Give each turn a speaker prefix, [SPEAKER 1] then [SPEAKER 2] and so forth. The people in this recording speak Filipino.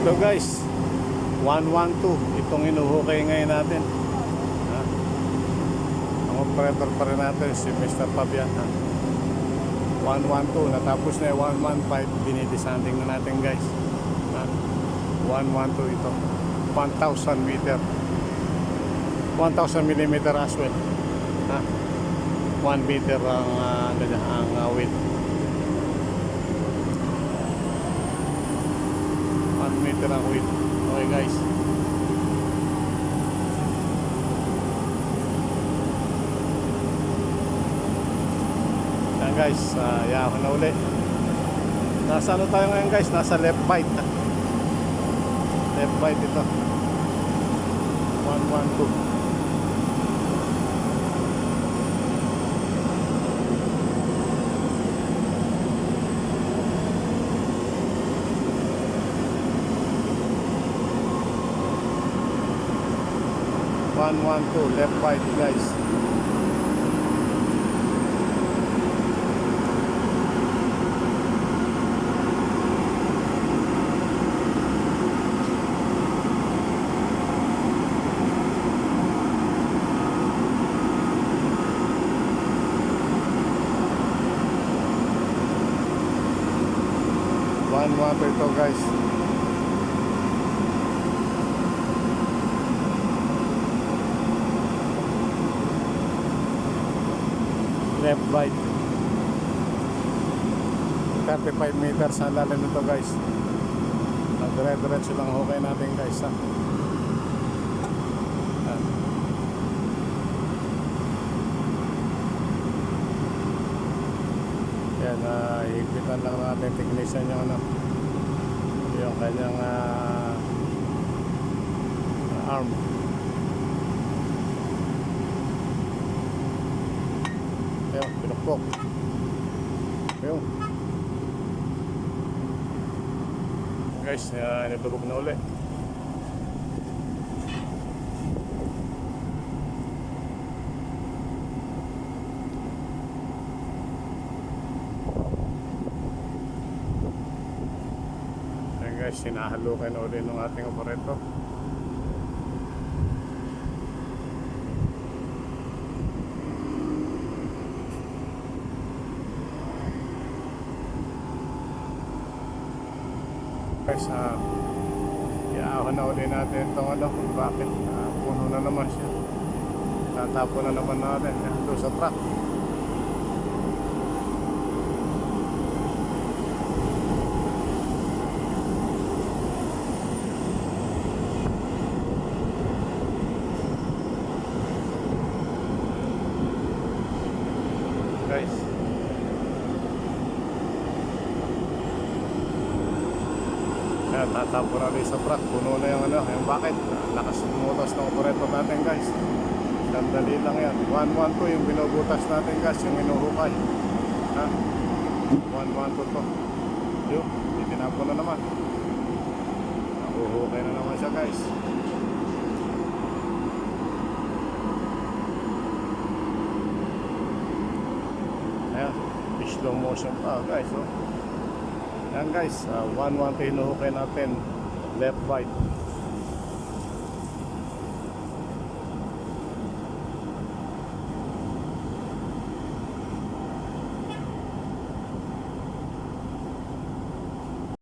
[SPEAKER 1] Ito guys, 112 itong inuhukay ngayon natin. Ha? Ang operator pa rin natin si Mr. Fabian. 112 natapos na yung 115, dinidescending na natin guys. Ha? 112 ito, 1,000 meter, 1,000 millimeter as well. Ha? 1 meter ang width. 1 meter ang width. Okay guys. Yan guys, yaman na uli. Nasa ano tayo ngayon guys? Nasa left bite. Left bite ito. 112. Left bite guys. Ito guys. Left bite. 35 meters ang lalim nito guys. Dire-diretso lang hukay natin guys ha. Yan, higpitan lang natin technician yung ano, yung kanyang arm. Ayun, pinukpok. Ayun guys, nilubog na uli. Guys, sinahalukan na ulit ng ating operator. Guys, iahon na ulit natin itong ano, kung bakit puno na naman siya. Tatapo na naman natin doon sa truck. Guys, ayan, tatapo na rin sa truck. Puno na yung ano, yung bakit lakas ng motos ng operator natin guys. Sandali lang yan. 112 yung binubutas natin guys, yung inuhukay. Ha? 112 to. Yun, itinapo na naman. Nahuhukay na naman siya guys. Ayan, slow motion pa guys. Oh. Ayan guys, 112 hinuhukay natin, left bite.